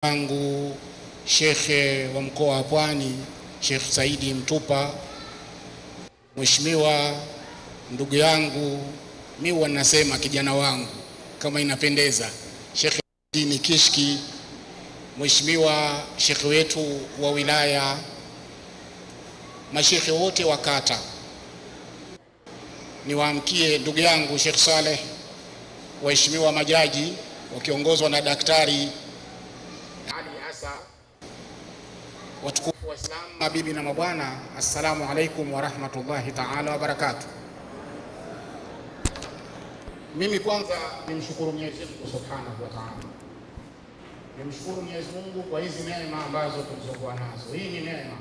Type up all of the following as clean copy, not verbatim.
wangu Shekhe wa mkoa wa Pwani, Sheikh Saidi Mtupa, Mheshimiwa ndugu yangu, mimi wanasema kijana wangu kama inapendeza, Sheikh Dini Kishki, Mheshimiwa Sheikh wetu wa wilaya, mashekhe wote wa kata, niwaamkie ndugu yangu Sheikh Saleh, waheshimiwa majaji wakiongozwa na Daktari Ali Asa, watukufu wa Islam, mabibi na mabwana, assalamu alaikum wa rahmatullahi ta'ala wa barakatuh. Mimi kwanza nimshukuru Mwenyezi Mungu Subhanahu wa Ta'ala. Nimshukuru Mwenyezi Mungu kwa hizi neema ambazo tulizokuwa nazo. Hii ni neema.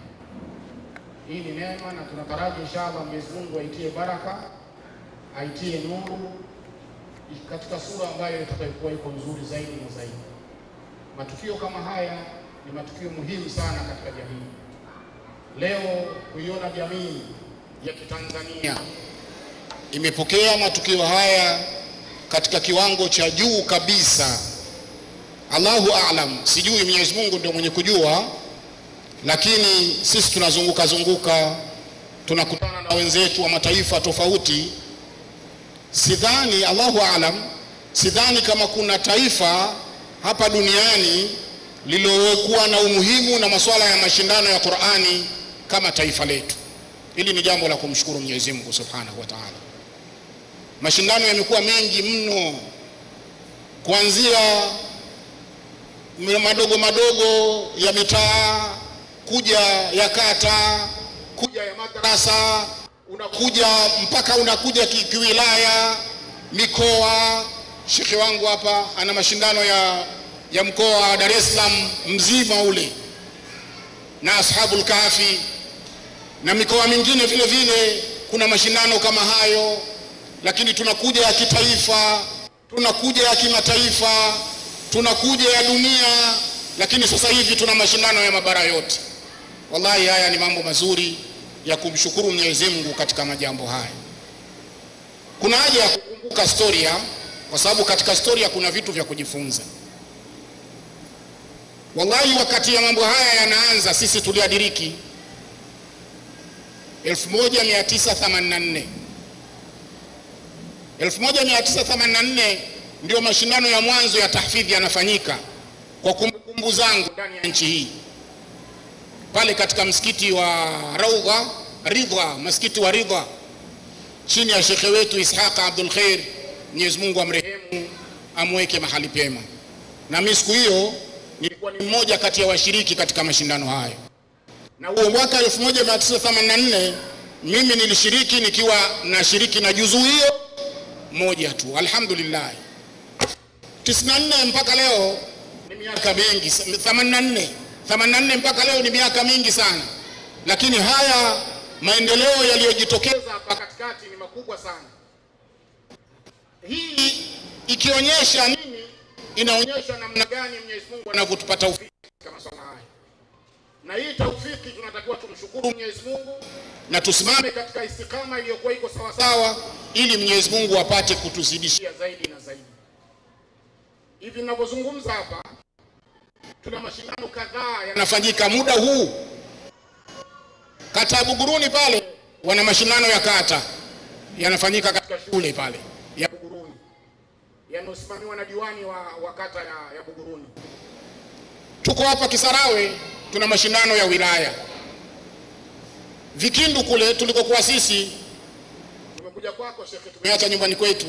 Hii ni neema na tunataraji inshallah Mwenyezi Mungu aitie baraka, aitie nuru katika sura ambayo itakayokuwa iko nzuri zaidi na zaidi. Matukio kama haya ni matukio muhimu sana katika jamii. Leo kuiona jamii ya Kitanzania imepokea matukio haya katika kiwango cha juu kabisa. Allahu a'lam, sijui, Mwenyezi Mungu ndio mwenye kujua, lakini sisi tunazunguka tunakutana na wenzetu wa mataifa tofauti. Sidhani, Allahu a'lam, sidhani kama kuna taifa hapa duniani lililokuwa na umuhimu na masuala ya mashindano ya Qur'ani kama taifa letu. Hili ni jambo la kumshukuru Mwenyezi Mungu Subhanahu wa Ta'ala. Mashindano yamekuwa mengi mno, kuanzia madogo ya mitaa, kuja ya kata, kuja ya madrasa, unakuja mpaka unakuja kiwilaya, mikoa. Shekhi wangu hapa ana mashindano ya mkoa wa Dar es Salaam mzima ule, na Ashabul Kahfi, na mikoa mingine vile vile kuna mashindano kama hayo. Lakini tunakuja ya kitaifa, tunakuja ya kimataifa, tunakuja ya dunia, lakini sasa hivi tuna mashindano ya mabara yote. Wallahi haya ni mambo mazuri ya kumshukuru Mwenyezi Mungu katika majambo haya. Kuna haja ya kukumbuka historia, kwa sababu katika historia kuna vitu vya kujifunza. Wallahi wakati ya mambo haya yanaanza sisi tuliadiriki 1984. 1984 ndio mashindano ya mwanzo ya tahfidhi yanafanyika, kwa kumbukumbu zangu, ndani ya nchi hii, pale katika msikiti wa Ridha, msikiti wa Ridha, chini ya shekhe wetu Ishaq Abdul Khair, Mwenyezi Mungu amrehemu, amweke mahali pema. Na mimi siku hiyo nilikuwa ni mmoja kati ya washiriki katika mashindano hayo. Na huo mwaka 1984 mimi nilishiriki nikiwa nashiriki na juzu hiyo moja tu. Alhamdulillah. 94 mpaka leo ni miaka mingi. 84 mpaka leo ni miaka mingi sana. Lakini haya maendeleo yaliyojitokeza hapa katikati ni makubwa sana. Hii ikionyesha nini? Inaonyesha namna gani Mwenyezi Mungu anavyotupa taufiki katika masuala haya. Na hii taufiki tunatakiwa tumshukuru Mwenyezi Mungu na tusimame katika istikama iliyokuwa iko sawa sawa, ili Mwenyezi Mungu apate kutuzidishia zaidi na zaidi. Hivi ninavyozungumza hapa, tuna mashindano kadhaa yanafanyika muda huu. Kata ya Buguruni pale wana mashindano ya kata yanafanyika katika shule pale ya Buguruni, yanayosimamiwa na diwani wa kata ya Buguruni. Tuko hapa Kisarawe, tuna mashindano ya wilaya. Vikindu kule tulikokuwa sisi, tumekuja kwako Sheikh, tumeacha nyumbani kwetu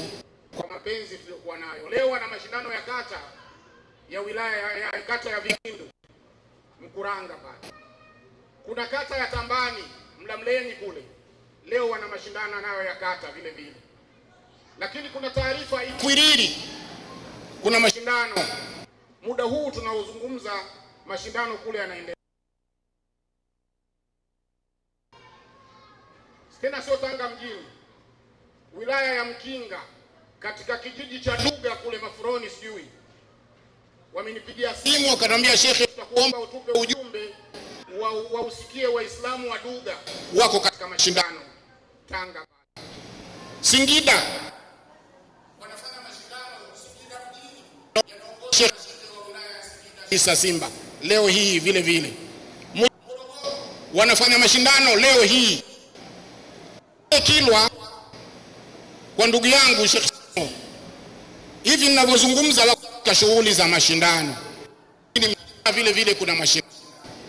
kwa mapenzi tuliyokuwa nayo. Leo wana mashindano ya kata ya wilaya ya kata ya Vikindu Mkuranga pale. Kuna kata ya Tambani Mlamleni kule, leo wana mashindano nayo ya kata vile vile. Lakini kuna taarifa Ikwiriri kuna mashindano. Muda huu tunaozungumza mashindano kule yanaendelea. Tena sio Tanga mjini, wilaya ya Mkinga, katika kijiji cha Duga kule Mafuroni sijui, wamenipigia simu wakaniambia, Shekhe, tutakuomba utupe ujumbe wa usikie Waislamu wa Duga wako katika mashindano Tanga. Singida wanafanya mashindano Singida mjini, yanaongozwa na Shekhe wa wilaya ya Singida Isa Simba leo hii vile vile wanafanya mashindano leo hii. Kilwa kwa ndugu yangu Sheikh hivi ninavyozungumza wako shughuli za mashindano vile vile kuna mashindano.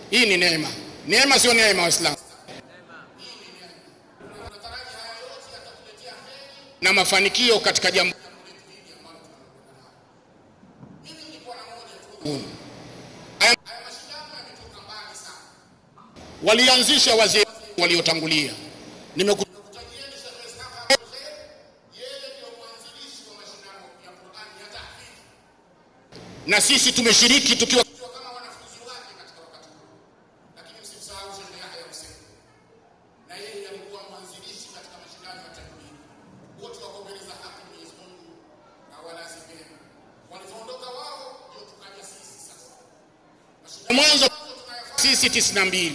Hii ni neema. Neema sio neema Waislamu. Na mafanikio katika jambo. Walianzisha wazee waliotangulia. Nimekutajieni Sheikh Ishaq yeye ndio mwanzilishi wa mashindano ya Qur'ani ya tahfidh. Na sisi tumeshiriki tukiwa kama wanafunzi wake katika wakati huo. Lakini msimsahau Sheikh Yahya Hussein. Na yeye alikuwa mwanzilishi katika mashindano ya tahfidh. Wote wako mbele za haki Mwenyezi Mungu na wanazipenda. Walipoondoka wao ndio tukaja sisi sasa. Mashindano mwanzo sisi 92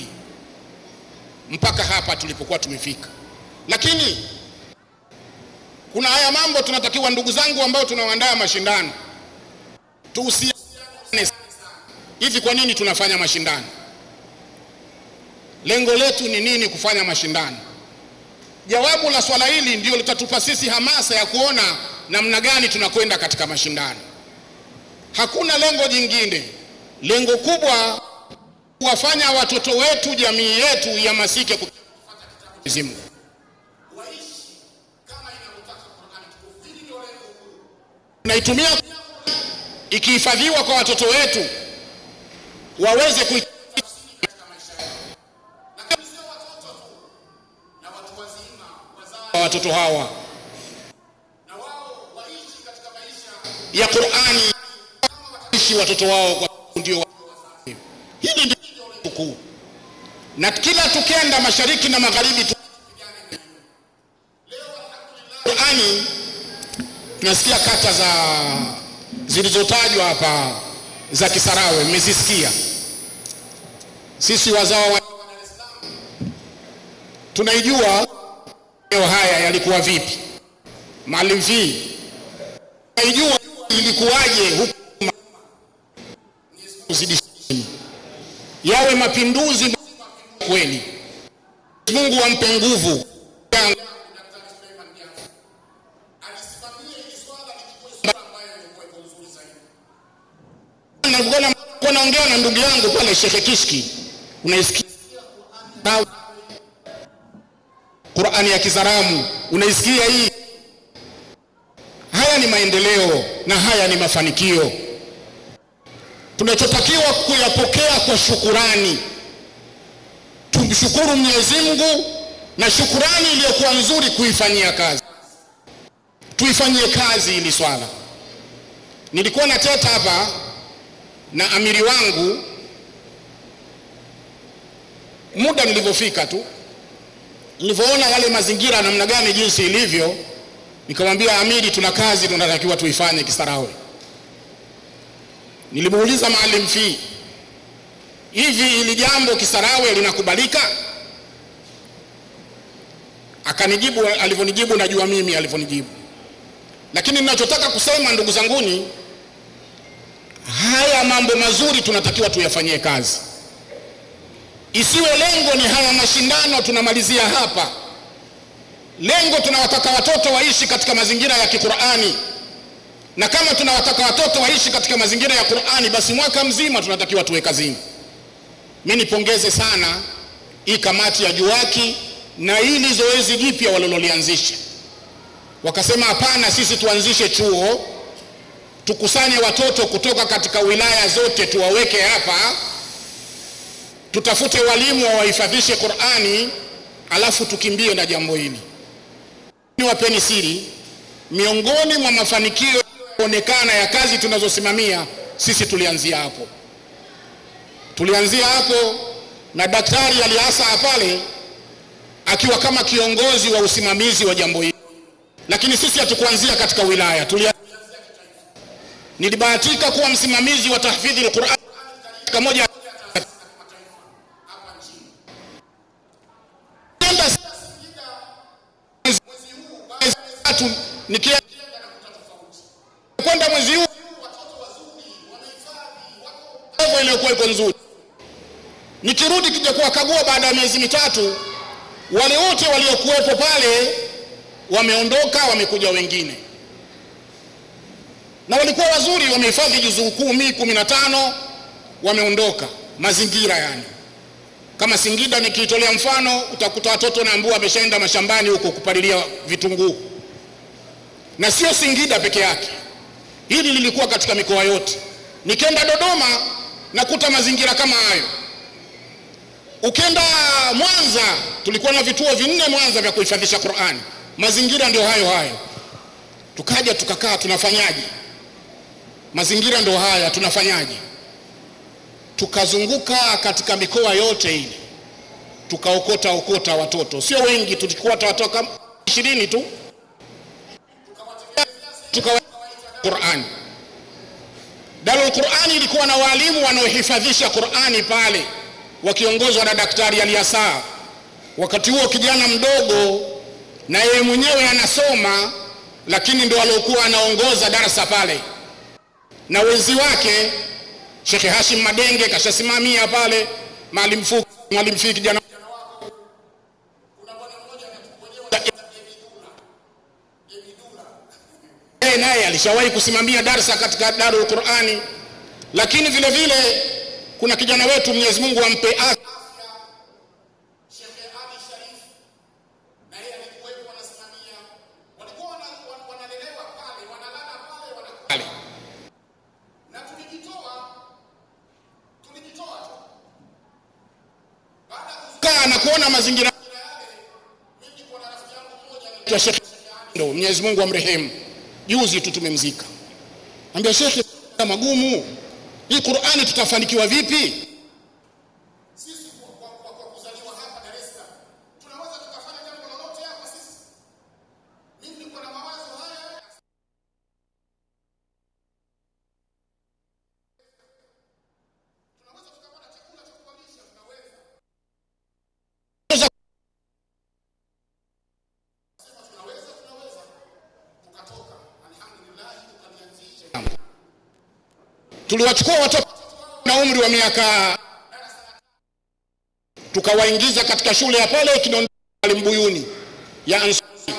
mpaka hapa tulipokuwa tumefika. Lakini kuna haya mambo tunatakiwa ndugu zangu ambao tunaandaa mashindano tuhusiane hivi. Kwa nini tunafanya mashindano? Lengo letu ni nini kufanya mashindano? Jawabu la swala hili ndio litatupa sisi hamasa ya kuona namna gani tunakwenda katika mashindano. Hakuna lengo jingine. Lengo kubwa kuwafanya watoto wetu, jamii yetu yamasike kufuata kitabu cha Mungu. Waishi kama inavyotaka Qur'ani tukufu. Ndio lengo kuu. Tunaitumia ikihifadhiwa kwa watoto wetu waweze kuitumia katika maisha yao. Na sio watoto tu, na watu wazima, wazao watoto hawa. Na wao waishi katika maisha ya Qur'ani kama wataishi watoto wao kwa ndio. Hili ndio kuu. Na kila tukenda mashariki na magharibi tupigane. Leo Qur'ani tunasikia kata za zilizotajwa hapa za Kisarawe, mmezisikia. Sisi wazao wa Dar es Salaam tunaijua leo haya yalikuwa vipi. Maalim Fii tunaijua ilikuwaje huko kuzidisheni. Yawe mapinduzi kweli. Mungu ampe nguvu. Na naongea na ndugu yangu pale Sheikh Kishki, unaisikia Qur'ani ya Kizaramu, unaisikia hii. Haya ni maendeleo na haya ni mafanikio. Tunachotakiwa kuyapokea kwa shukurani. Tumshukuru Mwenyezi Mungu, na shukurani iliyokuwa nzuri kuifanyia kazi. Tuifanyie kazi hili swala. Nilikuwa nateta hapa na amiri wangu muda nilipofika tu, nilipoona yale mazingira namna gani jinsi ilivyo, nikamwambia amiri, tuna kazi tunatakiwa tuifanye Kisarawe. Nilimuuliza Maalim Fii, hivi ili jambo Kisarawe linakubalika? Akanijibu alivyonijibu, najua mimi alivyonijibu. Lakini ninachotaka kusema ndugu zanguni, haya mambo mazuri tunatakiwa tuyafanyie kazi. Isiwe lengo ni haya mashindano tunamalizia hapa. Lengo tunawataka watoto waishi katika mazingira ya Qur'ani. Na kama tunawataka watoto waishi katika mazingira ya Qur'ani, basi mwaka mzima tunatakiwa tuwe kazini. Mimi nipongeze sana hii kamati ya Juwaki na hili zoezi jipya walilolianzisha. Wakasema hapana, sisi tuanzishe chuo, tukusanye watoto kutoka katika wilaya zote tuwaweke hapa, tutafute walimu wawahifadhishe Qur'ani, alafu tukimbie na jambo hili. Niwapeni siri, miongoni mwa mafanikio onekana ya kazi tunazosimamia, sisi tulianzia hapo. Tulianzia hapo na Daktari Aliasa pale akiwa kama kiongozi wa usimamizi wa jambo hili. Lakini sisi hatukuanzia katika wilaya, tulianzia kitaifa. Nilibahatika kuwa msimamizi wa tahfidhi al-Qur'an katika moja hapa nchini. Nenda mwezi huu nikienda na kuta tofauti. Kwenda mwezi huu watoto wazuri wanahifadhi wako sio nzuri. Nikirudi kija kuwakagua baada ya miezi mitatu, wale wote waliokuwepo pale wameondoka, wamekuja wengine. Na walikuwa wazuri, wamehifadhi juzuu 10, 15, wameondoka. Mazingira yani. Kama Singida nikiitolea mfano, utakuta watoto naambua wameshaenda mashambani huko kupalilia vitunguu. Na sio Singida peke yake. Hili lilikuwa katika mikoa yote. Nikenda Dodoma nakuta mazingira kama hayo. Ukenda Mwanza, tulikuwa na vituo 4 Mwanza vya kuhifadhisha Qur'ani. Mazingira ndio hayo hayo. Tukaja tukakaa, tunafanyaje? Mazingira ndio haya, tunafanyaje? Tukazunguka katika mikoa yote ile. Tukaokota watoto. Sio wengi, tulikuwa watoto kama 20 tu. Tukawaita Qur'ani. Darul Qur'ani ilikuwa na walimu wanaohifadhisha Qur'ani pale, wakiongozwa na Daktari Aliasa. Wakati huo kijana mdogo na yeye mwenyewe anasoma, lakini ndio aliokuwa anaongoza darasa pale. Na wenzi wake Sheikh Hashim Madenge kashasimamia pale, Mwalimu Fiki kijana. Kuna bwana mmoja naye alishawahi kusimamia darasa katika Darul Qur'ani. Lakini vile vile kuna kijana wetu, Mwenyezi Mungu ampe afya, Sheikh Ali Sharif, na yeye alikuwa anasimamia. Walikuwa wanalelewa pale, wanalala pale, wanakula. Na tulijitoa baada ya kuona mazingira yale. Mimi niko na rafiki yangu mmoja anaitwa Sheikh Ali, Mwenyezi Mungu amrehemu. Juzi tu tumemzika. Ambia Sheikh, magumu. Hii Qur'ani tutafanikiwa vipi? Sisi kwa kuzaliwa hapa Dar es Salaam, tunaweza tukafanya jambo lolote hapa sisi? Mimi niko na mawazo haya. Tunaweza tukapata chakula cha kuwalisha, tunaweza. Tukatoka. Alhamdulillah, tukalianzisha. Tuliwachukua watoto na umri wa miaka, tukawaingiza katika shule ya pale Kinondoni Mbuyuni ya Ansari.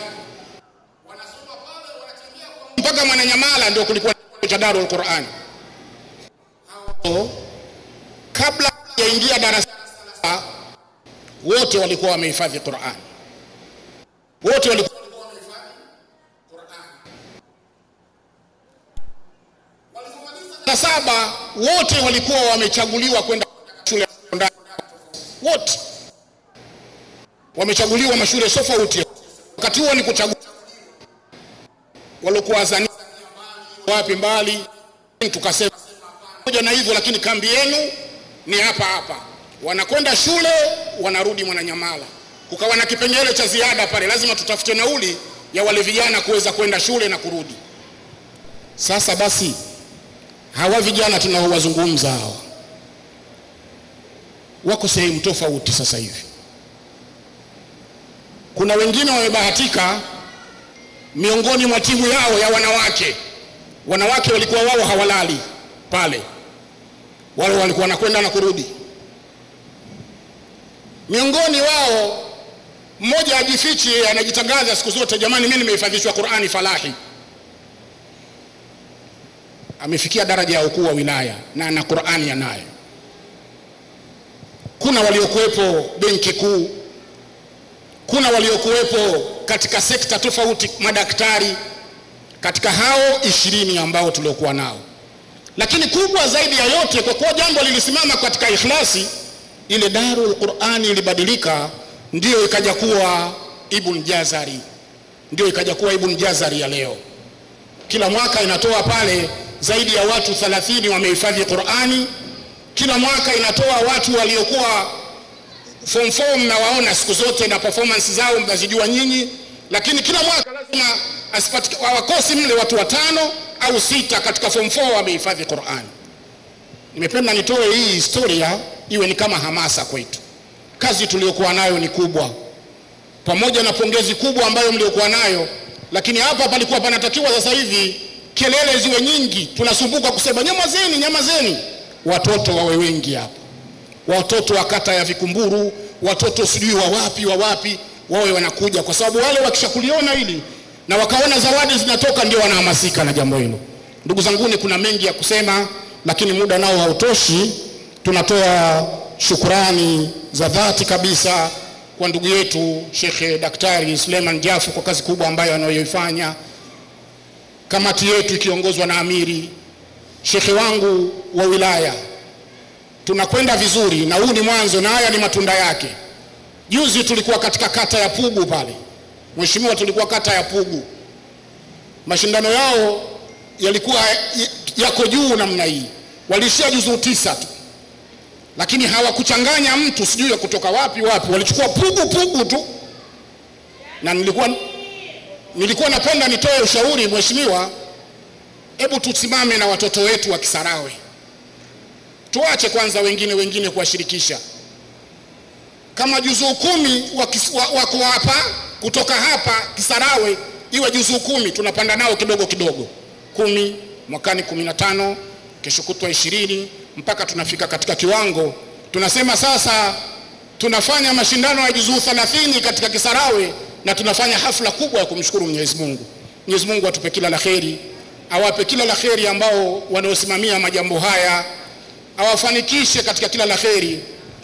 Wanasoma pale, wanatembea mpaka Mwananyamala, ndio kulikuwa cha Darul Qur'ani. Kabla ya ingia darasa wote walikuwa wamehifadhi Qur'ani. Wote walikuwa wamehifadhi Qur'ani. Na 7 wote walikuwa wamechaguliwa kwenda shule ya sekondari. Wote wamechaguliwa mashule tofauti. Wakati huo ni kuchagua walikuwa Azania wapi mbali. Tukasema moja na hivyo, lakini kambi yenu ni hapa hapa. Wanakwenda shule, wanarudi Mwananyamala. Kukawa na kipengele cha ziada pale, lazima tutafute nauli ya wale vijana kuweza kwenda shule na kurudi. Sasa basi hawa vijana tunaowazungumza hawa wako sehemu tofauti sasa hivi. Kuna wengine wamebahatika miongoni mwa timu yao ya wanawake walikuwa wao hawalali pale, wale walikuwa wanakwenda na kurudi. Miongoni wao mmoja ajifichi, anajitangaza siku zote, jamani mimi nimehifadhishwa Qur'ani Falahi. Amefikia daraja ya ukuu wa wilaya na ana Qur'ani anayo. Kuna waliokuwepo benki kuu, kuna waliokuwepo katika sekta tofauti, madaktari, katika hao 20 ambao tuliokuwa nao. Lakini kubwa zaidi ya yote, kwa kuwa jambo lilisimama katika ikhlasi, ile Darul Qur'ani ilibadilika, ndio ikaja kuwa Ibn Jazari. Ndio ikaja kuwa Ibn Jazari ya leo. Kila mwaka inatoa pale zaidi ya watu 30 wamehifadhi Qur'ani. Kila mwaka inatoa watu waliokuwa form 4, na waona siku zote na performance zao mnazijua nyinyi. Lakini kila mwaka lazima wakosi mle watu 5 au 6 katika form 4 wamehifadhi Qur'ani. Nimependa nitoe hii historia iwe ni kama hamasa kwetu. Kazi tuliyokuwa nayo ni kubwa, pamoja na pongezi kubwa ambayo mliokuwa nayo, lakini hapa palikuwa panatakiwa sasa hivi kelele ziwe nyingi. Tunasumbuka kusema nyamazeni, nyamazeni. watoto wawe wengi hapa, watoto wa kata ya Vikumburu, watoto sijui wa wapi wawe wanakuja, kwa sababu wale wakishakuliona hili na wakaona zawadi zinatoka ndio wanahamasika na jambo hilo. Ndugu zanguni, kuna mengi ya kusema lakini muda nao hautoshi. Tunatoa shukrani za dhati kabisa kwa ndugu yetu Sheikh Daktari Suleiman Jafu kwa kazi kubwa ambayo anayoifanya. Kamati yetu ikiongozwa na Amiri, Sheikh wangu wa wilaya, tunakwenda vizuri na huu ni mwanzo na haya ni matunda yake. Juzi tulikuwa katika kata ya Pugu pale. Mheshimiwa, tulikuwa kata ya Pugu. Mashindano yao yalikuwa yako juu namna hii. Walishia juzuu 9 tu. Lakini hawakuchanganya mtu sijui ya kutoka wapi, walichukua Pugu tu. Na nilikuwa napenda nitoe ushauri Mheshimiwa, hebu tusimame na watoto wetu wa Kisarawe. Tuache kwanza wengine kuwashirikisha. Kama juzuu 10 wako hapa, kutoka hapa Kisarawe iwe juzuu 10, tunapanda nao kidogo 10, mwakani 15, kesho kutwa 20, mpaka tunafika katika kiwango tunasema sasa tunafanya mashindano ya juzuu 30 katika Kisarawe na tunafanya hafla kubwa ya kumshukuru Mwenyezi Mungu. Mwenyezi Mungu atupe kila la kheri, awape kila la kheri ambao wanaosimamia majambo haya, awafanikishe katika kila la kheri.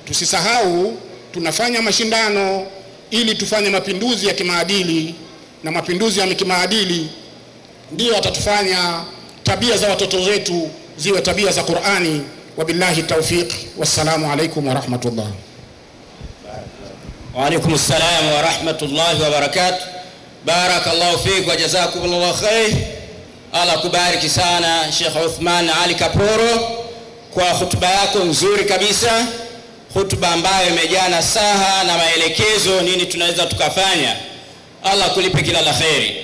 Tusisahau tunafanya mashindano ili tufanye mapinduzi ya kimaadili, na mapinduzi ya kimaadili ndio atatufanya tabia za watoto wetu ziwe tabia za Qur'ani. Wabillahi tawfiq, wassalamu alaikum wa rahmatullah. Wa alaikum assalam wa rahmatullahi wa barakatuh. Barakallahu fik wa jazakumullahu khair. Allah kubariki sana Sheikh Uthman Ali Kaporo kwa hutuba yako nzuri kabisa, hutuba ambayo imejaa nasaha na maelekezo nini tunaweza tukafanya. Allah kulipe kila la kheri.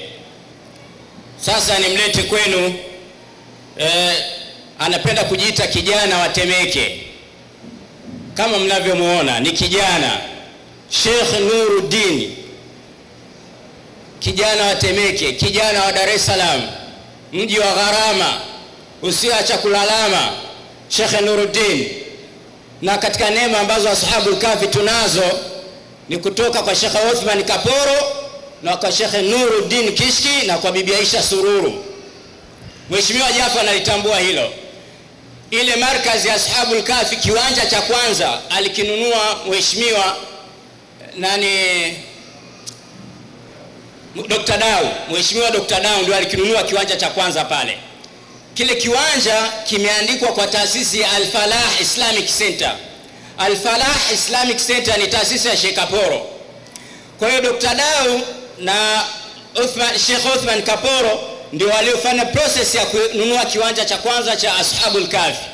Sasa nimlete kwenu anapenda kujiita kijana wa Temeke. Kama mnavyomuona ni kijana, Sheikh Nuruddin, kijana wa Temeke, kijana wa Dar es Salaam, mji wa gharama, usiacha kulalama, Sheikh Nuruddin. Na katika neema ambazo ashabul kahfi tunazo ni kutoka kwa Sheikh Uthman Kaporo na kwa Sheikh Nuruddin Kishki na kwa Bibi Aisha Sururu. Mheshimiwa Jafu analitambua hilo. Ile markazi ya ashabul kahfi kiwanja cha kwanza alikinunua Mheshimiwa Dr. Dau. Mheshimiwa Dr. Dau ndio alikinunua kiwanja cha kwanza pale. Kile kiwanja kimeandikwa kwa taasisi ya Al-Falah Islamic Center. Al-Falah Islamic Center ni taasisi ya Sheikh Kaporo. Kwa hiyo Dr. Dau na Sheikh Uthman Kaporo ndio waliofanya process ya kununua kiwanja cha kwanza cha ashabul kahfi.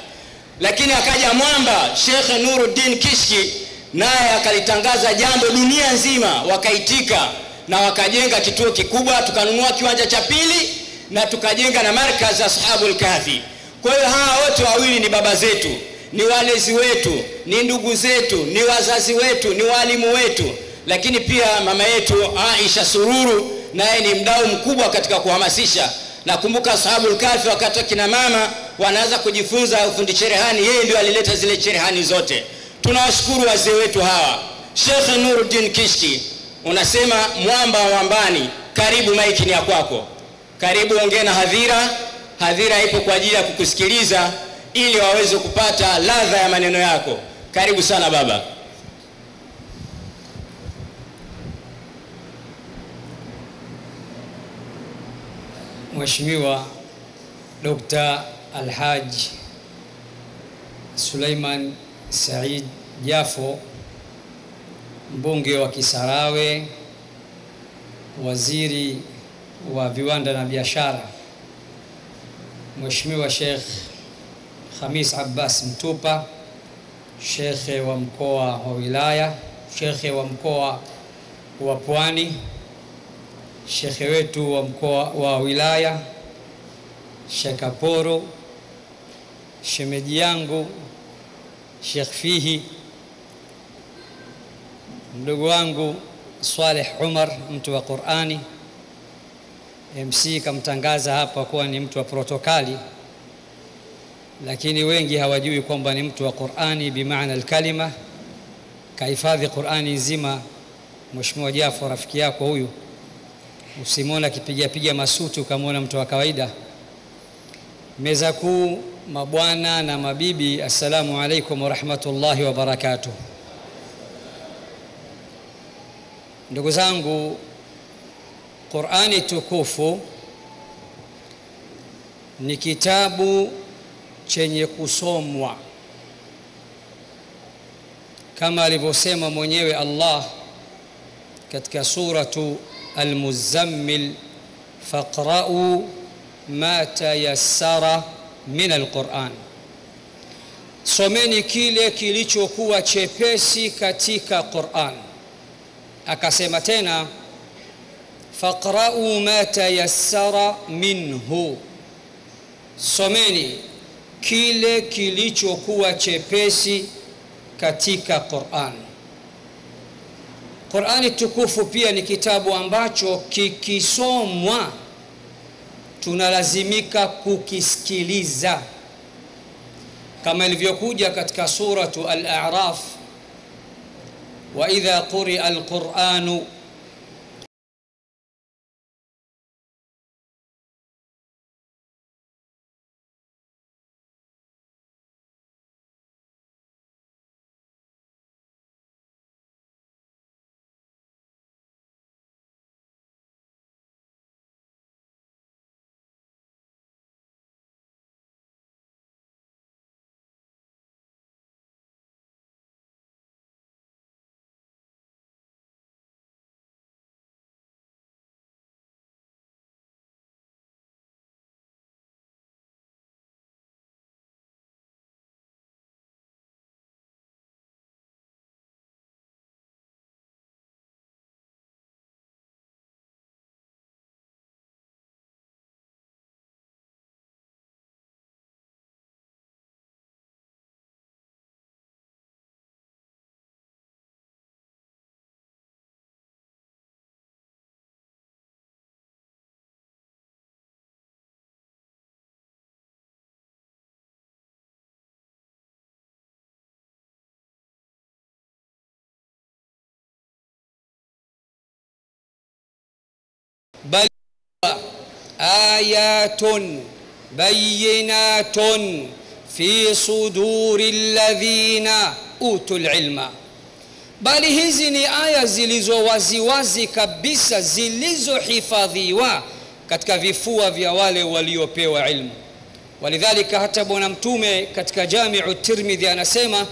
Lakini akaja mwamba Sheikh Nuruddin Kishki, naye akalitangaza jambo dunia nzima, wakaitika na wakajenga kituo kikubwa, tukanunua kiwanja cha pili na tukajenga na markaz ashabul kahfi. Kwa hiyo hawa wote wawili ni baba zetu, ni walezi wetu, ni ndugu zetu, ni wazazi wetu, ni walimu wetu. Lakini pia mama yetu Aisha Sururu naye ni mdau mkubwa katika kuhamasisha. Nakumbuka ashabul kahfi wakati kina mama wanaanza kujifunza ufundi cherehani, yeye ndio alileta zile cherehani zote. Tunawashukuru wazee wetu hawa. Sheikh Nuruddin Kishki, unasema mwamba wa mwambani, karibu, maiki ni ya kwako. Karibu, ongea na hadhira. Hadhira ipo kwa ajili ya kukusikiliza ili waweze kupata ladha ya maneno yako. Karibu sana baba. Mheshimiwa Dr. Alhaj Suleiman Said Jafo, mbunge wa Kisarawe, waziri wa viwanda na biashara, Mheshimiwa Sheikh Khamis Abbas Mtupa, shekhe wa mkoa wa wilaya, shekhe wa mkoa wa Pwani, shekhe wetu wa mkoa wa wilaya Sheikh Kaporo, shemeji yangu Sheikh Fihi, mdogo wangu Saleh Umar, mtu wa Qur'ani. MC kamtangaza hapa kuwa ni mtu wa protokali. lakini wengi hawajui kwamba ni mtu wa Qur'ani bimaana al-kalima. Kahifadhi Qur'ani nzima. Mheshimiwa Jafar, rafiki yako huyu, usimwona akipiga masuti ukamwona mtu wa kawaida. Meza kuu, mabwana na mabibi, assalamu alaikum wa rahmatullahi wa barakatuh. Ndugu zangu, Qur'ani tukufu ni kitabu chenye kusomwa kama alivyosema mwenyewe Allah katika suratu Al-Muzammil, faqra'u ma tayassara min al-Qur'an, someni kile kilichokuwa chepesi katika Qur'an. Akasema tena faqra'u ma tayassara minhu, someni kile kilichokuwa chepesi katika Qur'an. Qur'ani tukufu pia ni kitabu ambacho kikisomwa tunalazimika kukisikiliza, kama ilivyokuja katika suratu Al-A'raf, wa idha quri'a al-Qur'anu bal ayatun bayyinatun fi suduril ladhina utul ilma, bali hizi ni aya zilizo waziwazi kabisa zilizohifadhiwa katika vifua vya wale waliopewa ilmu. Walidhalika hata bwana mtume katika Jami'u Tirmidhi anasema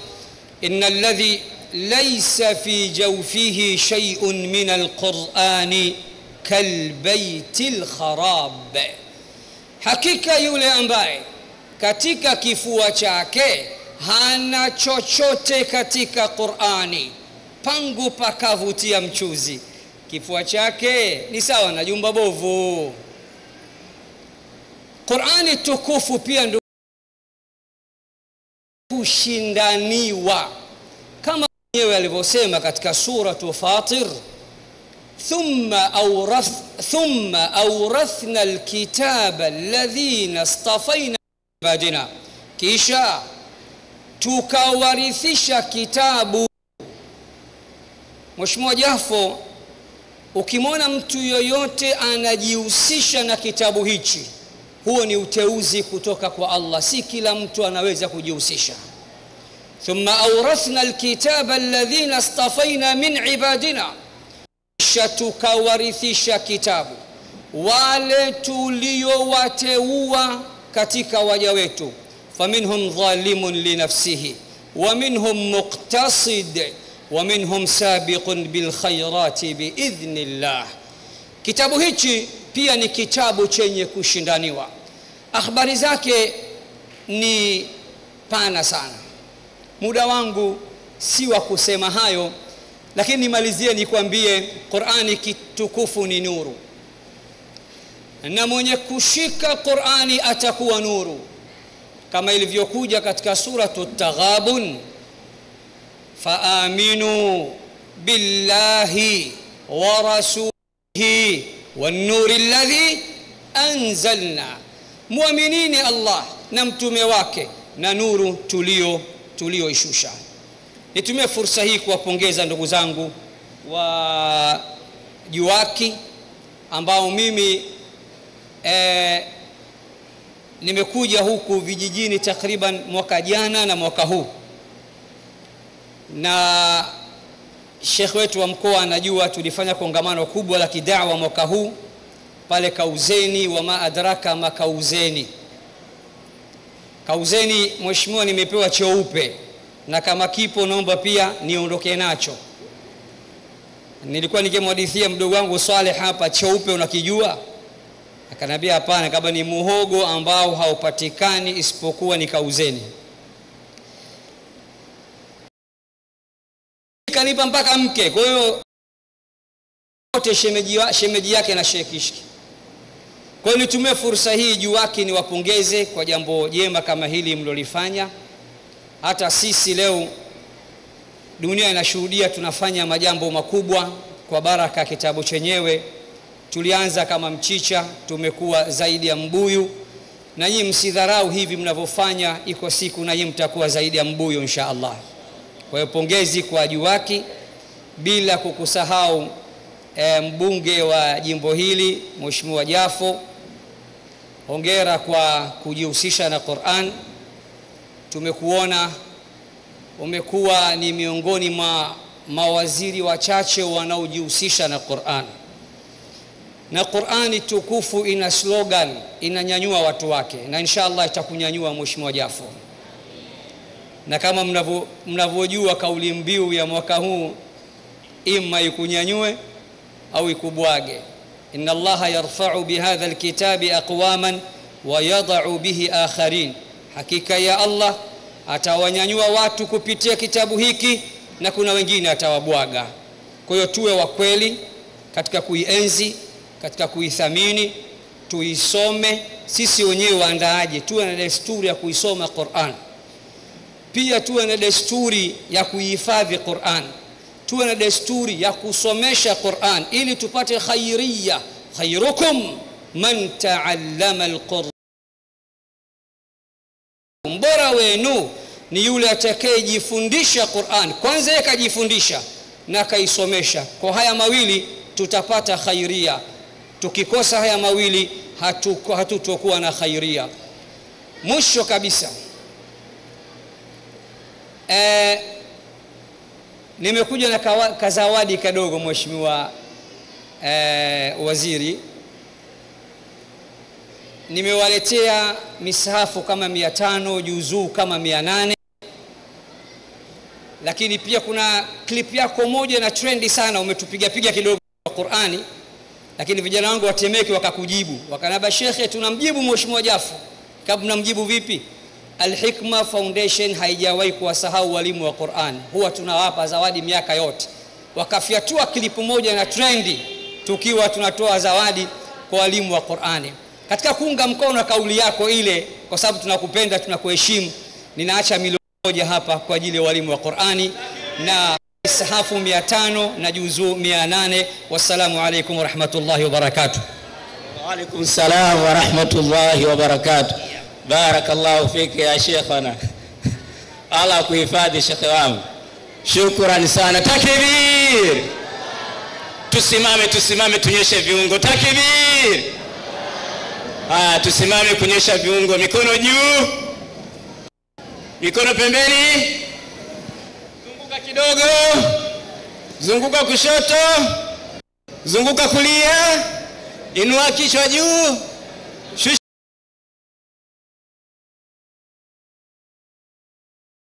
innal ladhi laysa fi jawfihi shay'un min al-Qur'ani kalbaitil kharab, hakika yule ambaye katika kifua chake hana chochote katika Qur'ani, pangu pakavutia mchuzi, kifua chake ni sawa na jumba bovu. Qur'ani tukufu pia ndio kushindaniwa kama mwenyewe alivyosema katika suratu Fatir, ثم أورثنا الكتاب الذين اصطفينا عبادنا, kisha tukawarithisha kitabu. Mheshimiwa Jafo, ukimwona mtu yoyote anajihusisha na kitabu hichi, huo ni uteuzi kutoka kwa Allah, si kila mtu anaweza kujihusisha. ثم أورثنا الكتاب الذين اصطفينا من عبادنا, tukawarithisha kitabu wale tuliowateua katika waja wetu. faminhum zalimun li nafsihi wa minhum muqtasid wa minhum sabiqun bil khairati biidhnillah. Kitabu hichi pia ni kitabu chenye kushindaniwa. Habari zake ni pana sana, muda wangu si wa kusema hayo, lakini nimalizie nikwambie Qur'ani kitukufu ni nuru, na mwenye kushika Qur'ani atakuwa nuru, kama ilivyokuja katika suratu Taghabun, faaminu billahi wa rasulihi wan nuri alladhi anzalna, muaminini Allah na mtume wake na nuru tulioishusha. Nitumie fursa hii kuwapongeza ndugu zangu wa JUWAKI ambao mimi nimekuja huku vijijini takriban mwaka jana na mwaka huu, na Sheikh wetu wa mkoa anajua tulifanya kongamano kubwa la kidawa mwaka huu pale Kauzeni. Wa ma adraka ma Kauzeni. Kauzeni mheshimiwa, nimepewa cheupe, na kama kipo naomba pia niondoke nacho. Nilikuwa nikimhadithia mdogo wangu Saleh hapa, cheupe unakijua? Akaniambia hapana, kama ni muhogo ambao haupatikani isipokuwa ni Kauzeni. Kanipa mpaka mke, kwa hiyo wote shemeji yake na Sheikh Kishki. Kwa hiyo nitumie fursa hii JUWAKI niwapongeze kwa jambo jema kama hili mlolifanya. Hata sisi leo dunia inashuhudia tunafanya majambo makubwa kwa baraka ya kitabu chenyewe. Tulianza kama mchicha, tumekuwa zaidi ya mbuyu, na nyinyi msidharau hivi mnavyofanya, iko siku na nyinyi mtakuwa zaidi ya mbuyu insha Allah. Kwa hiyo pongezi kwa JUWAKI, bila kukusahau mbunge wa jimbo hili Mheshimiwa Jafo. Hongera kwa kujihusisha na Qur'an. Tumekuona umekuwa ni miongoni mwa mawaziri wachache wanaojihusisha na Qur'an. Na Qur'ani tukufu ina slogan, inanyanyua watu wake, na inshallah itakunyanyua Mheshimiwa Jafo. Na kama mnavyojua kauli mbiu ya mwaka huu, imma ikunyanyue au ikubwage. Inna Allaha yarfa'u bihadha alkitabi aqwaman wa yad'u bihi akharin. Hakika ya Allah atawanyanyua watu kupitia kitabu hiki na kuna wengine atawabwaga. Kwa hiyo tuwe wa kweli katika kuienzi, katika kuithamini, tuisome. Sisi wenyewe waandaaje tuwe na desturi ya kuisoma Qur'an. Pia tuwe na desturi ya kuihifadhi Qur'an. Tuwe na desturi ya kusomesha Qur'an ili tupate khairia. Khairukum man ta'allama al-Qur'an. Mbora wenu ni yule atakayejifundisha Qur'an. Kwanza yeye kajifundisha na kaisomesha. Kwa haya mawili tutapata khairia. Tukikosa haya mawili hatutokuwa na khairia. Mwisho kabisa, nimekuja na kazawadi kadogo Mheshimiwa Waziri. Nimewaletea misahafu kama 500, juzuu kama 800. Lakini pia kuna clip yako moja na trendi sana, umetupiga kidogo kwa Qur'ani. Lakini vijana wangu wa Temeke wakakujibu, wakanaba Sheikh, tunamjibu Mheshimiwa Jafo. Kabla mnamjibu vipi? Al-Hikma Foundation haijawahi kuwasahau walimu wa Qur'an. Huwa tunawapa zawadi miaka yote. Wakafiatua klipu moja na trendi tukiwa tunatoa zawadi kwa walimu wa Qur'ani. Katika kuunga mkono kauli yako ile, kwa sababu tunakupenda, tunakuheshimu, ninaacha milioni 1 hapa kwa ajili ya walimu wa Qur'ani na sahafu 500 na juzuu 800. Wassalamu alaykum wa rahmatullahi wa barakatuh. Wa alaykum salam wa rahmatullahi wa barakatuh. Barakallahu fiki ya Sheikhana. Allah kuhifadhi Sheikh wangu. Shukrani sana. Takbir. Tusimame tunyeshe viungo. Takbir. Tusimame kunyesha viungo. Mikono juu. Mikono pembeni. Zunguka kidogo. Zunguka kushoto. Zunguka kulia. Inua kichwa juu.